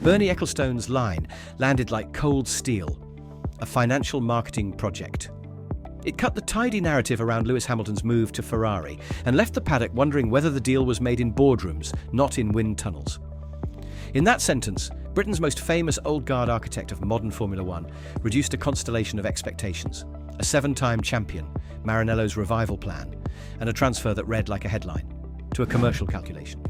Bernie Ecclestone's line landed like cold steel, a financial marketing project. It cut the tidy narrative around Lewis Hamilton's move to Ferrari and left the paddock wondering whether the deal was made in boardrooms, not in wind tunnels. In that sentence, Britain's most famous old-guard architect of modern Formula One reduced a constellation of expectations: a 7-time champion, Maranello's revival plan, and a transfer that read like a headline, to a commercial calculation.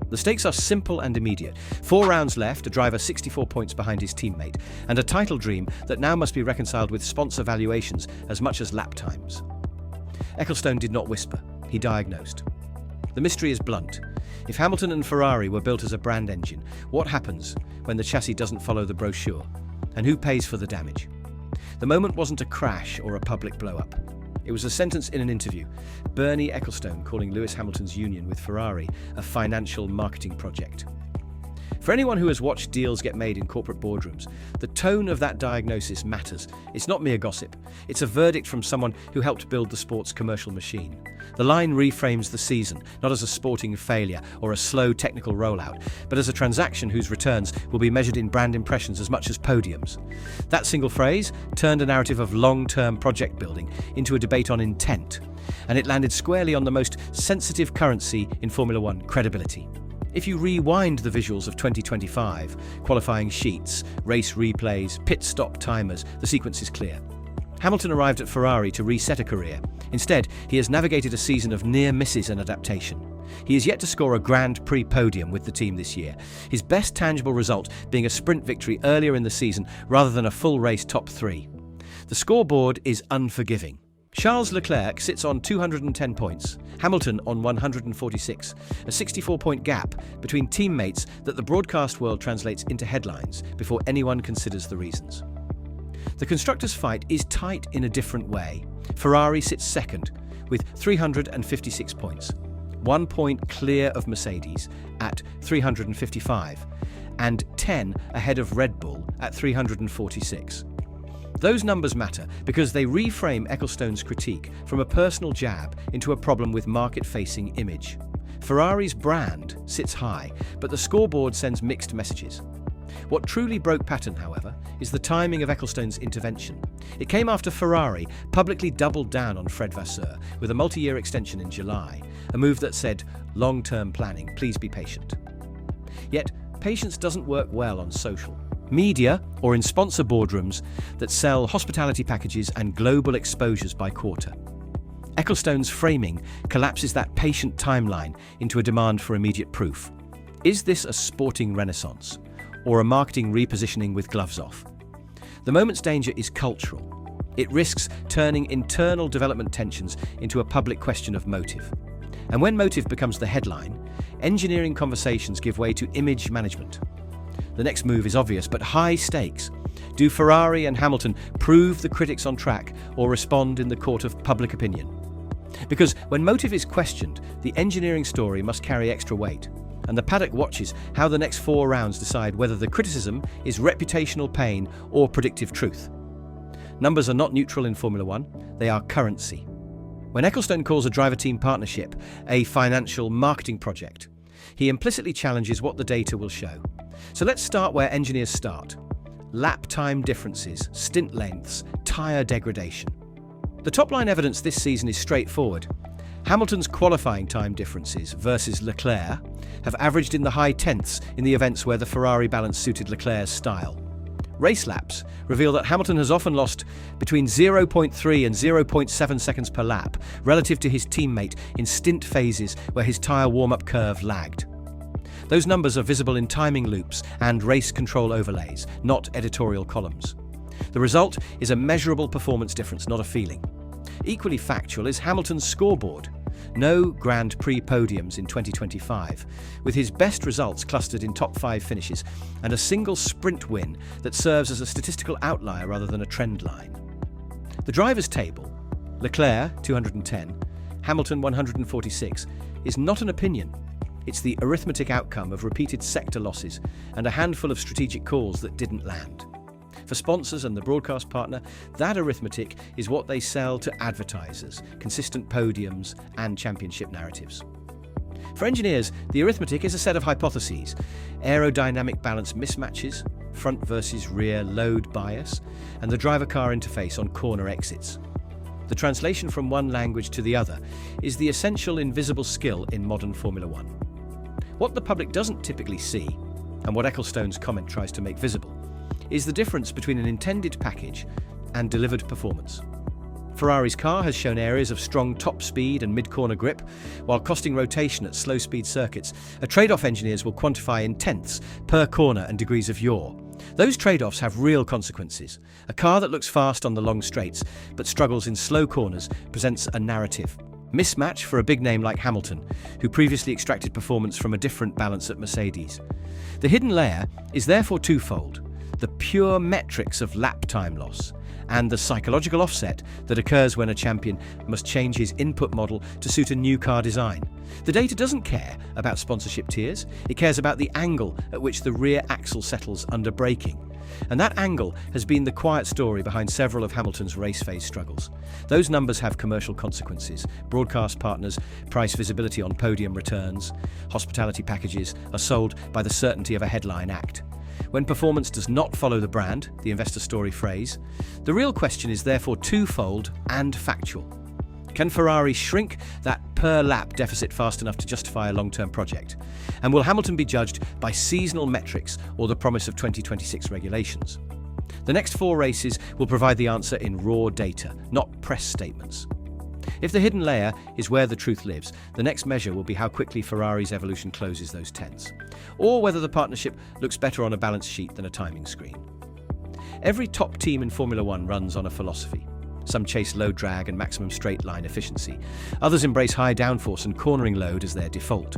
The stakes are simple and immediate. 4 rounds left, a driver 64 points behind his teammate, and a title dream that now must be reconciled with sponsor valuations as much as lap times. Ecclestone did not whisper, he diagnosed. The mystery is blunt. If Hamilton and Ferrari were built as a brand engine, what happens when the chassis doesn't follow the brochure? And who pays for the damage? The moment wasn't a crash or a public blow-up. It was a sentence in an interview, Bernie Ecclestone calling Lewis Hamilton's union with Ferrari a financial marketing project. For anyone who has watched deals get made in corporate boardrooms, the tone of that diagnosis matters. It's not mere gossip. It's a verdict from someone who helped build the sport's commercial machine. The line reframes the season, not as a sporting failure or a slow technical rollout, but as a transaction whose returns will be measured in brand impressions as much as podiums. That single phrase turned a narrative of long-term project building into a debate on intent, and it landed squarely on the most sensitive currency in Formula One: credibility. If you rewind the visuals of 2025, qualifying sheets, race replays, pit stop timers, the sequence is clear. Hamilton arrived at Ferrari to reset a career. Instead, he has navigated a season of near misses and adaptation. He is yet to score a Grand Prix podium with the team this year, his best tangible result being a sprint victory earlier in the season rather than a full race top 3. The scoreboard is unforgiving. Charles Leclerc sits on 210 points, Hamilton on 146, a 64-point gap between teammates that the broadcast world translates into headlines before anyone considers the reasons. The constructors' fight is tight in a different way. Ferrari sits second with 356 points, 1 point clear of Mercedes at 355, and 10 ahead of Red Bull at 346. Those numbers matter because they reframe Ecclestone's critique from a personal jab into a problem with market-facing image. Ferrari's brand sits high, but the scoreboard sends mixed messages. What truly broke pattern, however, is the timing of Ecclestone's intervention. It came after Ferrari publicly doubled down on Fred Vasseur with a multi-year extension in July, a move that said, "Long-term planning, please be patient." Yet, patience doesn't work well on social media or in sponsor boardrooms that sell hospitality packages and global exposures by quarter. Ecclestone's framing collapses that patient timeline into a demand for immediate proof. Is this a sporting renaissance or a marketing repositioning with gloves off? The moment's danger is cultural. It risks turning internal development tensions into a public question of motive. And when motive becomes the headline, engineering conversations give way to image management. The next move is obvious, but high stakes. Do Ferrari and Hamilton prove the critics on track or respond in the court of public opinion? Because when motive is questioned, the engineering story must carry extra weight, and the paddock watches how the next 4 rounds decide whether the criticism is reputational pain or predictive truth. Numbers are not neutral in Formula One, they are currency. When Ecclestone calls a driver-team partnership a financial marketing project, he implicitly challenges what the data will show. So let's start where engineers start. Lap time differences, stint lengths, tyre degradation. The top-line evidence this season is straightforward. Hamilton's qualifying time differences versus Leclerc have averaged in the high tenths in the events where the Ferrari balance suited Leclerc's style. Race laps reveal that Hamilton has often lost between 0.3 and 0.7 seconds per lap relative to his teammate in stint phases where his tyre warm-up curve lagged. Those numbers are visible in timing loops and race control overlays, not editorial columns. The result is a measurable performance difference, not a feeling. Equally factual is Hamilton's scoreboard. No Grand Prix podiums in 2025, with his best results clustered in top 5 finishes and a single sprint win that serves as a statistical outlier rather than a trend line. The drivers' table, Leclerc 210, Hamilton 146, is not an opinion. It's the arithmetic outcome of repeated sector losses and a handful of strategic calls that didn't land. For sponsors and the broadcast partner, that arithmetic is what they sell to advertisers, consistent podiums and championship narratives. For engineers, the arithmetic is a set of hypotheses: aerodynamic balance mismatches, front versus rear load bias, and the driver-car interface on corner exits. The translation from one language to the other is the essential invisible skill in modern Formula One. What the public doesn't typically see, and what Ecclestone's comment tries to make visible, is the difference between an intended package and delivered performance. Ferrari's car has shown areas of strong top speed and mid-corner grip, while costing rotation at slow-speed circuits. A trade-off engineers will quantify in tenths per corner and degrees of yaw. Those trade-offs have real consequences. A car that looks fast on the long straights but struggles in slow corners presents a narrative mismatch for a big name like Hamilton, who previously extracted performance from a different balance at Mercedes. The hidden layer is therefore twofold: the pure metrics of lap time loss, and the psychological offset that occurs when a champion must change his input model to suit a new car design. The data doesn't care about sponsorship tiers, it cares about the angle at which the rear axle settles under braking. And that angle has been the quiet story behind several of Hamilton's race phase struggles. Those numbers have commercial consequences. Broadcast partners price visibility on podium returns. Hospitality packages are sold by the certainty of a headline act. When performance does not follow the brand, the investor story phrase, the real question is therefore twofold and factual. Can Ferrari shrink that per-lap deficit fast enough to justify a long-term project? And will Hamilton be judged by seasonal metrics or the promise of 2026 regulations? The next 4 races will provide the answer in raw data, not press statements. If the hidden layer is where the truth lives, the next measure will be how quickly Ferrari's evolution closes those tents, or whether the partnership looks better on a balance sheet than a timing screen. Every top team in Formula One runs on a philosophy. Some chase low drag and maximum straight line efficiency. Others embrace high downforce and cornering load as their default.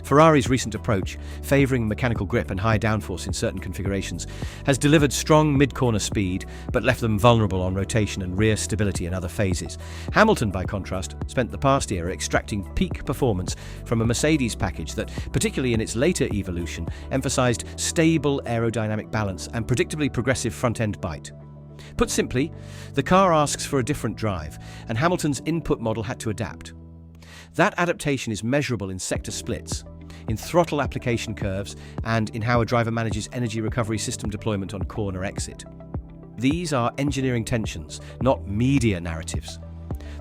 Ferrari's recent approach, favouring mechanical grip and high downforce in certain configurations, has delivered strong mid-corner speed but left them vulnerable on rotation and rear stability in other phases. Hamilton, by contrast, spent the past era extracting peak performance from a Mercedes package that, particularly in its later evolution, emphasised stable aerodynamic balance and predictably progressive front-end bite. Put simply, the car asks for a different drive, and Hamilton's input model had to adapt. That adaptation is measurable in sector splits, in throttle application curves, and in how a driver manages energy recovery system deployment on corner exit. These are engineering tensions, not media narratives.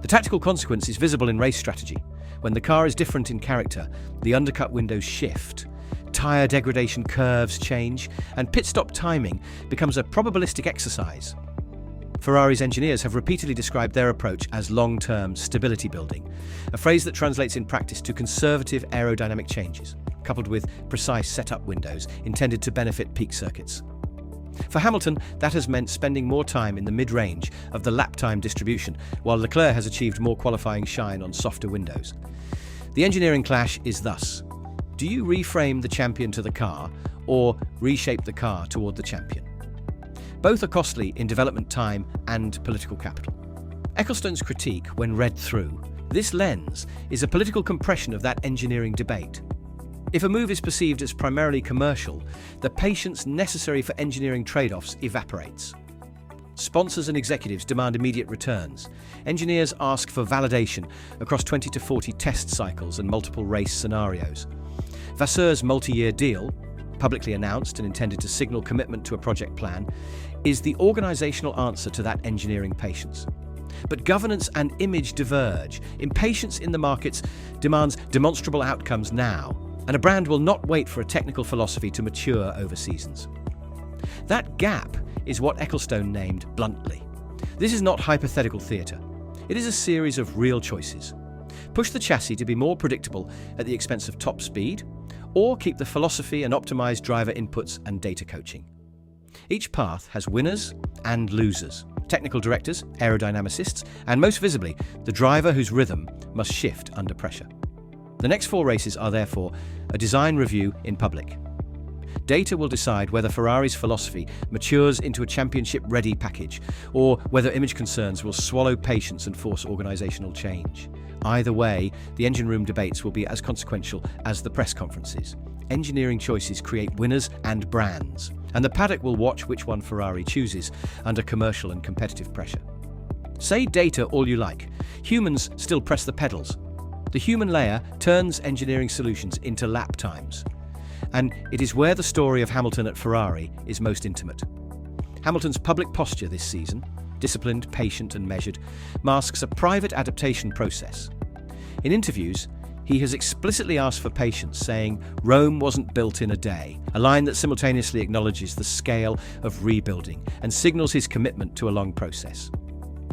The tactical consequence is visible in race strategy. When the car is different in character, the undercut windows shift, tyre degradation curves change, and pit stop timing becomes a probabilistic exercise. Ferrari's engineers have repeatedly described their approach as long-term stability building, a phrase that translates in practice to conservative aerodynamic changes, coupled with precise setup windows intended to benefit peak circuits. For Hamilton, that has meant spending more time in the mid-range of the lap time distribution, while Leclerc has achieved more qualifying shine on softer windows. The engineering clash is thus: do you reframe the champion to the car, or reshape the car toward the champion? Both are costly in development time and political capital. Ecclestone's critique, when read through this lens, is a political compression of that engineering debate. If a move is perceived as primarily commercial, the patience necessary for engineering trade-offs evaporates. Sponsors and executives demand immediate returns. Engineers ask for validation across 20 to 40 test cycles and multiple race scenarios. Vasseur's multi-year deal, publicly announced and intended to signal commitment to a project plan, is the organisational answer to that engineering patience. But governance and image diverge. Impatience in the markets demands demonstrable outcomes now, and a brand will not wait for a technical philosophy to mature over seasons. That gap is what Ecclestone named bluntly. This is not hypothetical theatre. It is a series of real choices. Push the chassis to be more predictable at the expense of top speed, or keep the philosophy and optimize driver inputs and data coaching. Each path has winners and losers, technical directors, aerodynamicists, and most visibly, the driver whose rhythm must shift under pressure. The next 4 races are therefore a design review in public. Data will decide whether Ferrari's philosophy matures into a championship-ready package, or whether image concerns will swallow patience and force organisational change. Either way, the engine room debates will be as consequential as the press conferences. Engineering choices create winners and brands, and the paddock will watch which one Ferrari chooses under commercial and competitive pressure. Say data all you like, humans still press the pedals. The human layer turns engineering solutions into lap times. And it is where the story of Hamilton at Ferrari is most intimate. Hamilton's public posture this season, disciplined, patient and measured, masks a private adaptation process. In interviews, he has explicitly asked for patience, saying Rome wasn't built in a day, a line that simultaneously acknowledges the scale of rebuilding and signals his commitment to a long process.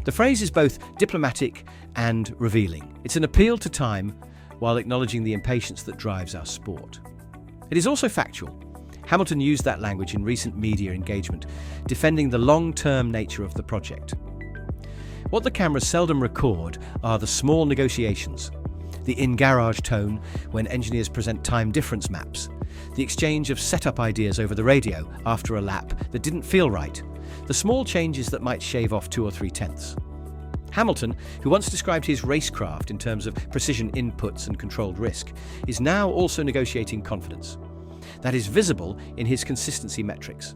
The phrase is both diplomatic and revealing. It's an appeal to time while acknowledging the impatience that drives our sport. It is also factual. Hamilton used that language in recent media engagement, defending the long-term nature of the project. What the cameras seldom record are the small negotiations, the in-garage tone when engineers present time difference maps, the exchange of setup ideas over the radio after a lap that didn't feel right, the small changes that might shave off 2 or 3 tenths. Hamilton, who once described his racecraft in terms of precision inputs and controlled risk, is now also negotiating confidence. That is visible in his consistency metrics.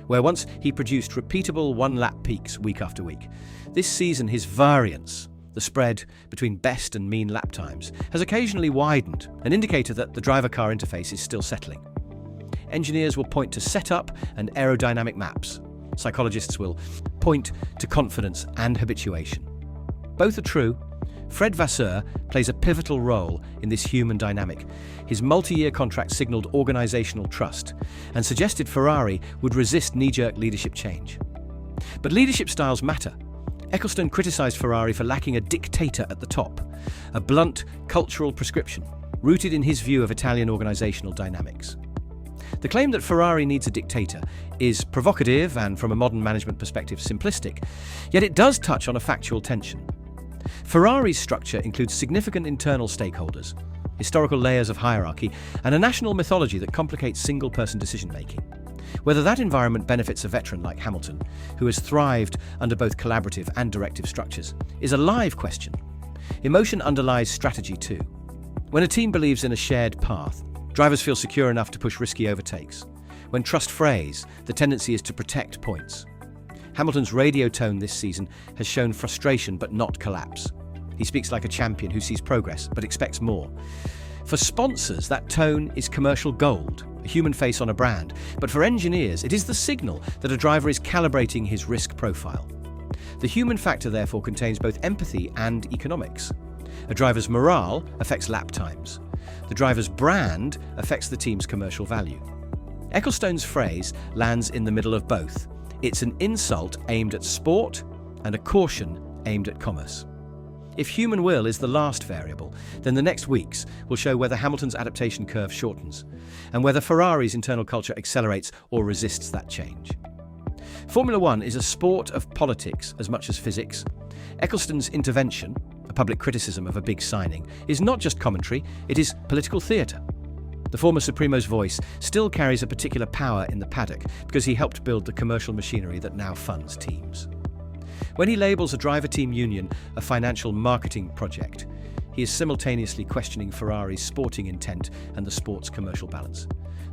Where once he produced repeatable one-lap peaks week after week, this season his variance, the spread between best and mean lap times, has occasionally widened, an indicator that the driver-car interface is still settling. Engineers will point to setup and aerodynamic maps. Psychologists will point to confidence and habituation. Both are true. Fred Vasseur plays a pivotal role in this human dynamic. His multi-year contract signaled organizational trust and suggested Ferrari would resist knee-jerk leadership change. But leadership styles matter. Ecclestone criticized Ferrari for lacking a dictator at the top, a blunt cultural prescription rooted in his view of Italian organizational dynamics. The claim that Ferrari needs a dictator is provocative and, from a modern management perspective, simplistic, yet it does touch on a factual tension. Ferrari's structure includes significant internal stakeholders, historical layers of hierarchy, and a national mythology that complicates single-person decision-making. Whether that environment benefits a veteran like Hamilton, who has thrived under both collaborative and directive structures, is a live question. Emotion underlies strategy too. When a team believes in a shared path, drivers feel secure enough to push risky overtakes. When trust frays, the tendency is to protect points. Hamilton's radio tone this season has shown frustration but not collapse. He speaks like a champion who sees progress but expects more. For sponsors, that tone is commercial gold, a human face on a brand. But for engineers, it is the signal that a driver is calibrating his risk profile. The human factor therefore contains both empathy and economics. A driver's morale affects lap times. The driver's brand affects the team's commercial value. Ecclestone's phrase lands in the middle of both. It's an insult aimed at sport and a caution aimed at commerce. If human will is the last variable, then the next weeks will show whether Hamilton's adaptation curve shortens and whether Ferrari's internal culture accelerates or resists that change. Formula One is a sport of politics as much as physics. Ecclestone's intervention, a public criticism of a big signing, is not just commentary, it is political theatre. The former Supremo's voice still carries a particular power in the paddock because he helped build the commercial machinery that now funds teams. When he labels a driver-team union a financial marketing project, he is simultaneously questioning Ferrari's sporting intent and the sport's commercial balance.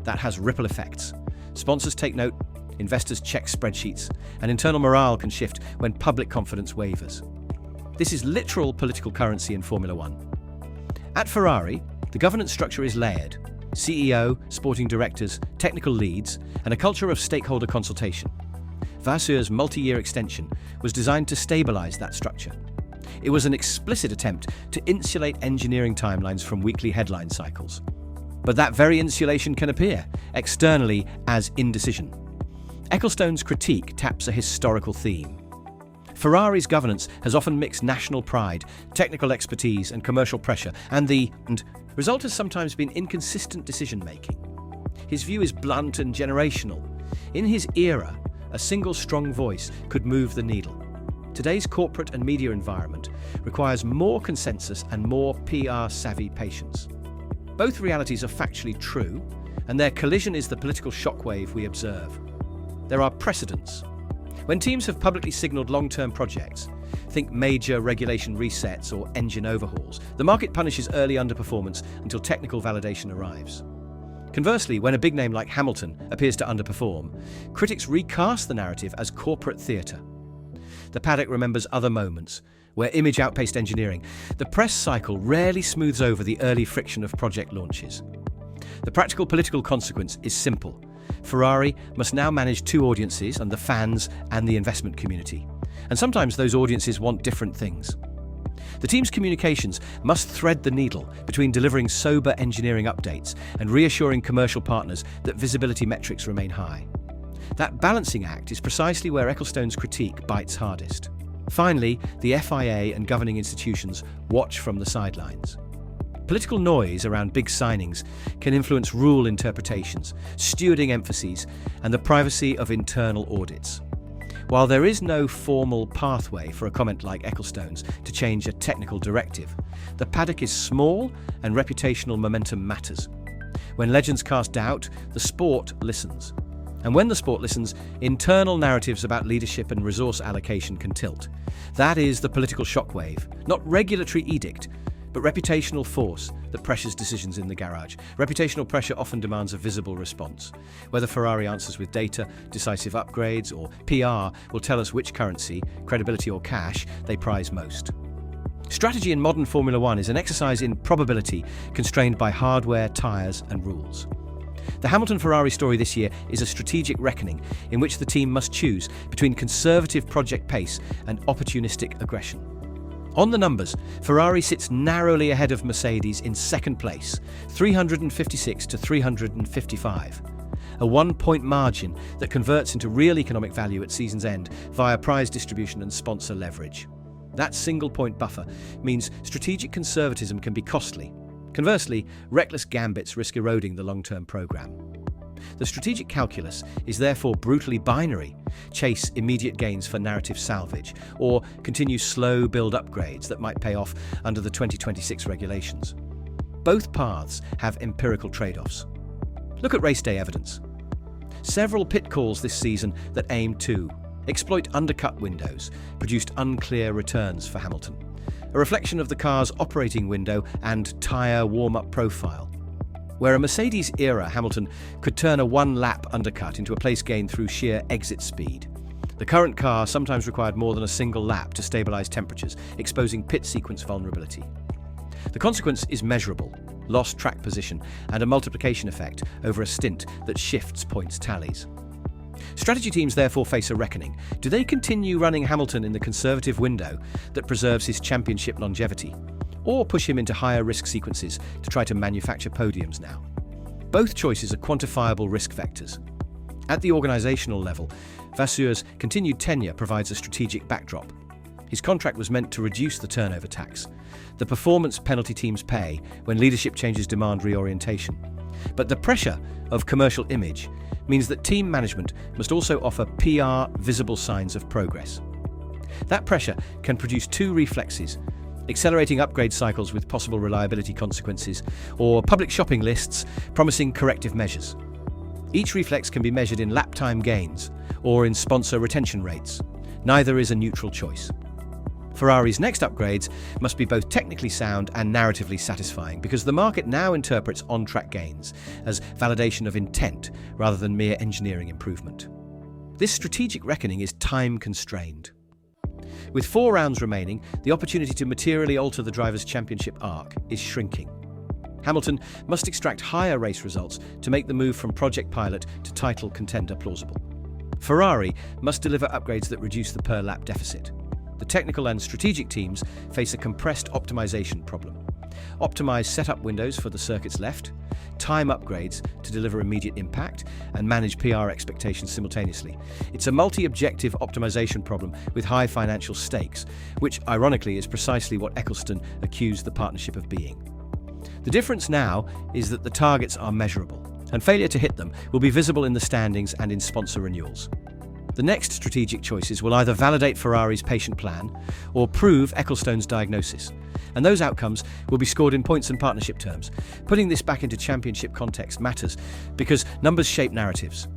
That has ripple effects. Sponsors take note, investors check spreadsheets, and internal morale can shift when public confidence wavers. This is literal political currency in Formula One. At Ferrari, the governance structure is layered. CEO, sporting directors, technical leads, and a culture of stakeholder consultation. Vasseur's multi-year extension was designed to stabilize that structure. It was an explicit attempt to insulate engineering timelines from weekly headline cycles. But that very insulation can appear externally as indecision. Ecclestone's critique taps a historical theme. Ferrari's governance has often mixed national pride, technical expertise, and commercial pressure, and the result has sometimes been inconsistent decision-making. His view is blunt and generational. In his era, a single strong voice could move the needle. Today's corporate and media environment requires more consensus and more PR-savvy patience. Both realities are factually true, and their collision is the political shockwave we observe. There are precedents. When teams have publicly signaled long-term projects, think major regulation resets or engine overhauls, the market punishes early underperformance until technical validation arrives. Conversely, when a big name like Hamilton appears to underperform, critics recast the narrative as corporate theatre. The paddock remembers other moments where image outpaced engineering, the press cycle rarely smooths over the early friction of project launches. The practical political consequence is simple. Ferrari must now manage two audiences, and the fans and the investment community. And sometimes those audiences want different things. The team's communications must thread the needle between delivering sober engineering updates and reassuring commercial partners that visibility metrics remain high. That balancing act is precisely where Ecclestone's critique bites hardest. Finally, the FIA and governing institutions watch from the sidelines. Political noise around big signings can influence rule interpretations, stewarding emphases, and the privacy of internal audits. While there is no formal pathway for a comment like Ecclestone's to change a technical directive, the paddock is small and reputational momentum matters. When legends cast doubt, the sport listens. And when the sport listens, internal narratives about leadership and resource allocation can tilt. That is the political shockwave, not regulatory edict, but reputational force that pressures decisions in the garage. Reputational pressure often demands a visible response. Whether Ferrari answers with data, decisive upgrades, or PR will tell us which currency, credibility or cash, they prize most. Strategy in modern Formula One is an exercise in probability constrained by hardware, tyres and rules. The Hamilton-Ferrari story this year is a strategic reckoning in which the team must choose between conservative project pace and opportunistic aggression. On the numbers, Ferrari sits narrowly ahead of Mercedes in second place, 356 to 355. A 1-point margin that converts into real economic value at season's end via prize distribution and sponsor leverage. That single-point buffer means strategic conservatism can be costly. Conversely, reckless gambits risk eroding the long-term program. The strategic calculus is therefore brutally binary: chase immediate gains for narrative salvage, or continue slow build upgrades that might pay off under the 2026 regulations. Both paths have empirical trade-offs. Look at race day evidence. Several pit calls this season that aim to exploit undercut windows produced unclear returns for Hamilton, a reflection of the car's operating window and tyre warm-up profile. Where a Mercedes-era Hamilton could turn a one-lap undercut into a place gain through sheer exit speed, the current car sometimes required more than a single lap to stabilise temperatures, exposing pit sequence vulnerability. The consequence is measurable: lost track position and a multiplication effect over a stint that shifts points tallies. Strategy teams therefore face a reckoning. Do they continue running Hamilton in the conservative window that preserves his championship longevity, or push him into higher risk sequences to try to manufacture podiums now? Both choices are quantifiable risk vectors. At the organisational level, Vasseur's continued tenure provides a strategic backdrop. His contract was meant to reduce the turnover tax, the performance penalty teams pay when leadership changes demand reorientation. But the pressure of commercial image means that team management must also offer PR visible signs of progress. That pressure can produce two reflexes: accelerating upgrade cycles with possible reliability consequences, or public shopping lists promising corrective measures. Each reflex can be measured in lap time gains or in sponsor retention rates. Neither is a neutral choice. Ferrari's next upgrades must be both technically sound and narratively satisfying, because the market now interprets on-track gains as validation of intent rather than mere engineering improvement. This strategic reckoning is time-constrained. With 4 rounds remaining, the opportunity to materially alter the driver's championship arc is shrinking. Hamilton must extract higher race results to make the move from project pilot to title contender plausible. Ferrari must deliver upgrades that reduce the per-lap deficit. The technical and strategic teams face a compressed optimization problem. Optimize setup windows for the circuits left, time upgrades to deliver immediate impact, and manage PR expectations simultaneously. It's a multi-objective optimization problem with high financial stakes, which ironically is precisely what Ecclestone accused the partnership of being. The difference now is that the targets are measurable, and failure to hit them will be visible in the standings and in sponsor renewals. The next strategic choices will either validate Ferrari's patient plan or prove Ecclestone's diagnosis, and those outcomes will be scored in points and partnership terms. Putting this back into championship context matters because numbers shape narratives.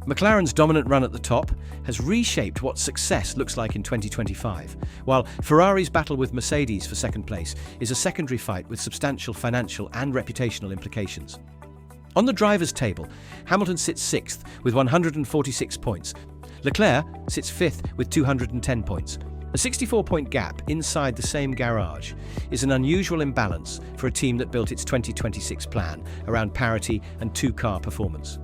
McLaren's dominant run at the top has reshaped what success looks like in 2025, while Ferrari's battle with Mercedes for second place is a secondary fight with substantial financial and reputational implications. On the drivers' table, Hamilton sits 6th with 146 points. Leclerc sits 5th with 210 points. A 64-point gap inside the same garage is an unusual imbalance for a team that built its 2026 plan around parity and two-car performance.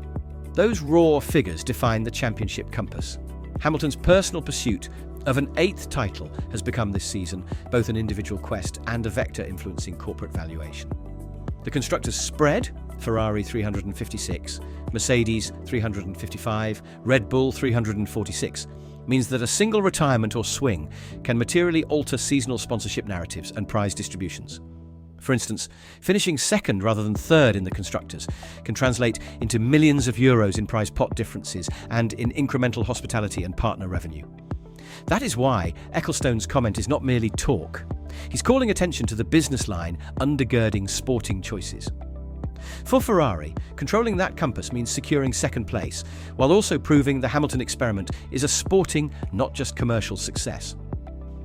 Those raw figures define the championship compass. Hamilton's personal pursuit of an 8th title has become this season both an individual quest and a vector influencing corporate valuation. The constructors' spread, Ferrari 356, Mercedes 355, Red Bull 346, means that a single retirement or swing can materially alter seasonal sponsorship narratives and prize distributions. For instance, finishing second rather than third in the constructors can translate into millions of euros in prize pot differences and in incremental hospitality and partner revenue. That is why Ecclestone's comment is not merely talk. He's calling attention to the business line undergirding sporting choices. For Ferrari, controlling that compass means securing second place, while also proving the Hamilton experiment is a sporting, not just commercial success.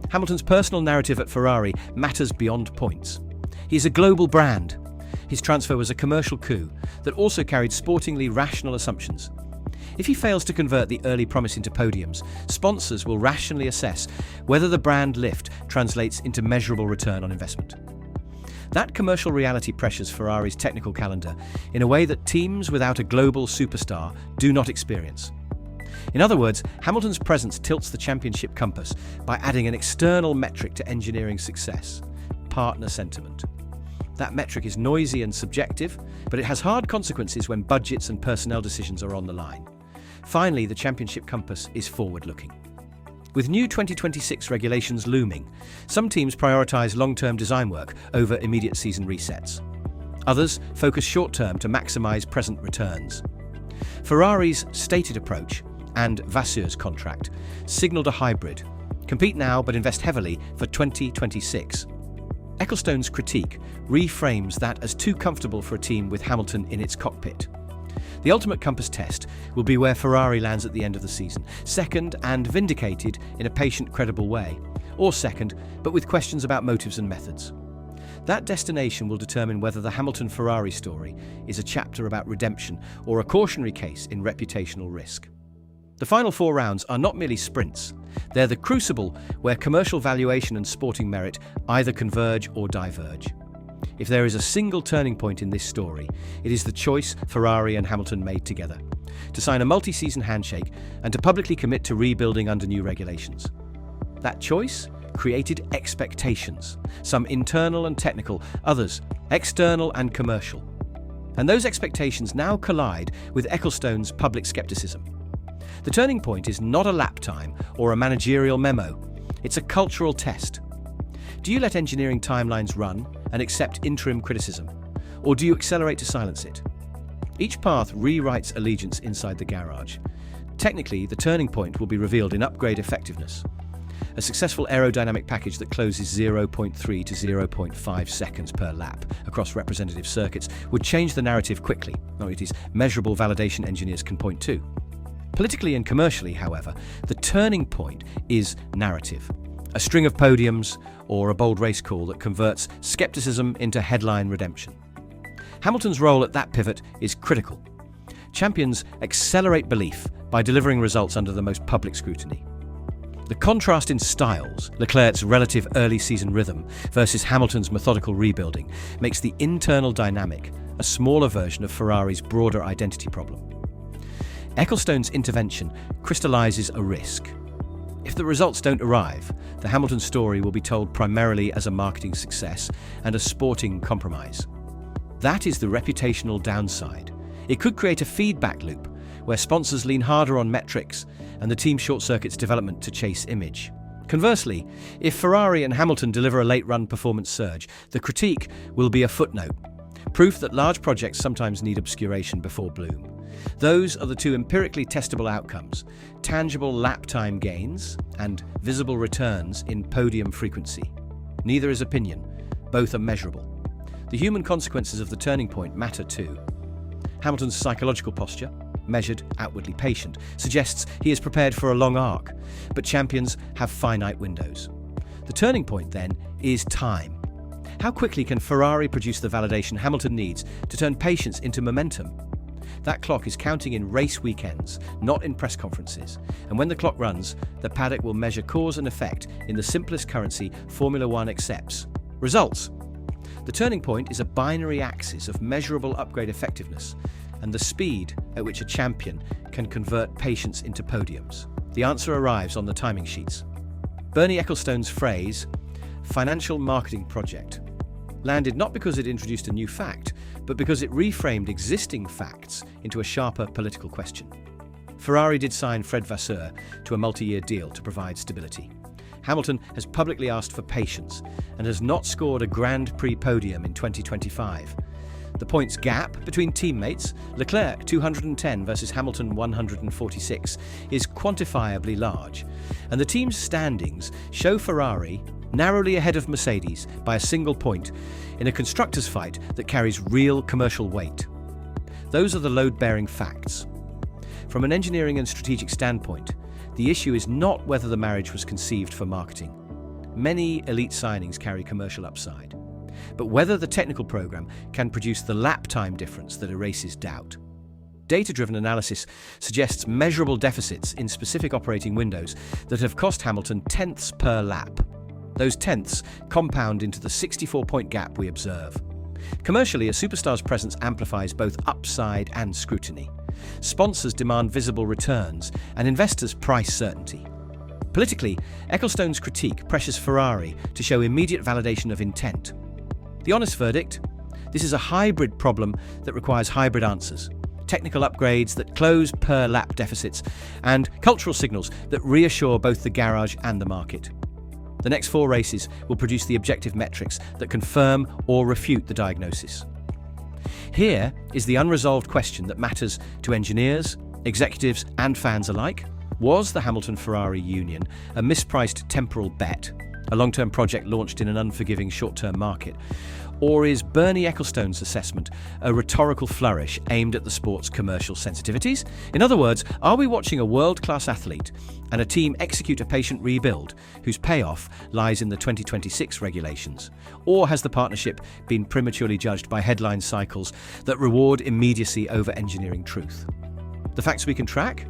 Hamilton's personal narrative at Ferrari matters beyond points. He is a global brand. His transfer was a commercial coup that also carried sportingly rational assumptions. If he fails to convert the early promise into podiums, sponsors will rationally assess whether the brand lift translates into measurable return on investment. That commercial reality pressures Ferrari's technical calendar in a way that teams without a global superstar do not experience. In other words, Hamilton's presence tilts the championship compass by adding an external metric to engineering success: partner sentiment. That metric is noisy and subjective, but it has hard consequences when budgets and personnel decisions are on the line. Finally, the championship compass is forward-looking. With new 2026 regulations looming, some teams prioritise long-term design work over immediate season resets. Others focus short-term to maximise present returns. Ferrari's stated approach and Vasseur's contract signalled a hybrid: compete now but invest heavily for 2026. Ecclestone's critique reframes that as too comfortable for a team with Hamilton in its cockpit. The ultimate compass test will be where Ferrari lands at the end of the season, second and vindicated in a patient, credible way, or second, but with questions about motives and methods. That destination will determine whether the Hamilton-Ferrari story is a chapter about redemption or a cautionary case in reputational risk. The final 4 rounds are not merely sprints. They're the crucible where commercial valuation and sporting merit either converge or diverge. If there is a single turning point in this story, it is the choice Ferrari and Hamilton made together: to sign a multi-season handshake and to publicly commit to rebuilding under new regulations. That choice created expectations, some internal and technical, others external and commercial. And those expectations now collide with Ecclestone's public skepticism. The turning point is not a lap time or a managerial memo. It's a cultural test. Do you let engineering timelines run and accept interim criticism, or do you accelerate to silence it? Each path rewrites allegiance inside the garage. Technically, the turning point will be revealed in upgrade effectiveness. A successful aerodynamic package that closes 0.3 to 0.5 seconds per lap across representative circuits would change the narrative quickly. No, it is measurable validation engineers can point to. Politically and commercially, however, the turning point is narrative. A string of podiums or a bold race call that converts skepticism into headline redemption. Hamilton's role at that pivot is critical. Champions accelerate belief by delivering results under the most public scrutiny. The contrast in styles, Leclerc's relative early season rhythm versus Hamilton's methodical rebuilding, makes the internal dynamic a smaller version of Ferrari's broader identity problem. Ecclestone's intervention crystallizes a risk. If the results don't arrive, the Hamilton story will be told primarily as a marketing success and a sporting compromise. That is the reputational downside. It could create a feedback loop where sponsors lean harder on metrics and the team short-circuits development to chase image. Conversely, if Ferrari and Hamilton deliver a late-run performance surge, the critique will be a footnote, proof that large projects sometimes need obscuration before bloom. Those are the two empirically testable outcomes: tangible lap time gains and visible returns in podium frequency. Neither is opinion, both are measurable. The human consequences of the turning point matter too. Hamilton's psychological posture, measured, outwardly patient, suggests he is prepared for a long arc, but champions have finite windows. The turning point, then, is time. How quickly can Ferrari produce the validation Hamilton needs to turn patience into momentum? That clock is counting in race weekends, not in press conferences. And when the clock runs, the paddock will measure cause and effect in the simplest currency Formula One accepts: results. The turning point is a binary axis of measurable upgrade effectiveness and the speed at which a champion can convert patience into podiums. The answer arrives on the timing sheets. Bernie Ecclestone's phrase, financial marketing project, landed not because it introduced a new fact, but because it reframed existing facts into a sharper political question. Ferrari did sign Fred Vasseur to a multi-year deal to provide stability. Hamilton has publicly asked for patience and has not scored a Grand Prix podium in 2025. The points gap between teammates, Leclerc 210 versus Hamilton 146, is quantifiably large, and the team's standings show Ferrari narrowly ahead of Mercedes by a single point in a constructors' fight that carries real commercial weight. Those are the load-bearing facts. From an engineering and strategic standpoint, the issue is not whether the marriage was conceived for marketing. Many elite signings carry commercial upside, but whether the technical program can produce the lap time difference that erases doubt. Data-driven analysis suggests measurable deficits in specific operating windows that have cost Hamilton tenths per lap. Those tenths compound into the 64-point gap we observe. Commercially, a superstar's presence amplifies both upside and scrutiny. Sponsors demand visible returns, and investors price certainty. Politically, Ecclestone's critique pressures Ferrari to show immediate validation of intent. The honest verdict? This is a hybrid problem that requires hybrid answers. Technical upgrades that close per-lap deficits, and cultural signals that reassure both the garage and the market. The next 4 races will produce the objective metrics that confirm or refute the diagnosis. Here is the unresolved question that matters to engineers, executives, and fans alike. Was the Hamilton-Ferrari union a mispriced temporal bet, a long-term project launched in an unforgiving short-term market? Or is Bernie Ecclestone's assessment a rhetorical flourish aimed at the sport's commercial sensitivities? In other words, are we watching a world-class athlete and a team execute a patient rebuild whose payoff lies in the 2026 regulations? Or has the partnership been prematurely judged by headline cycles that reward immediacy over engineering truth? The facts we can track?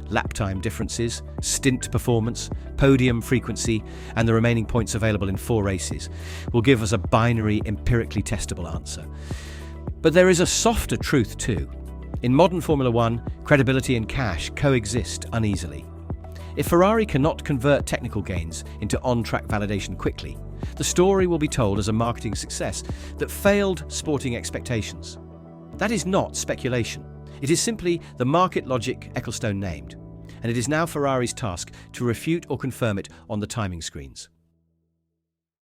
Lap time differences, stint performance, podium frequency, and the remaining points available in 4 races will give us a binary, empirically testable answer. But there is a softer truth too. In modern Formula One, credibility and cash coexist uneasily. If Ferrari cannot convert technical gains into on-track validation quickly, the story will be told as a marketing success that failed sporting expectations. That is not speculation. It is simply the market logic Ecclestone named, and it is now Ferrari's task to refute or confirm it on the timing screens.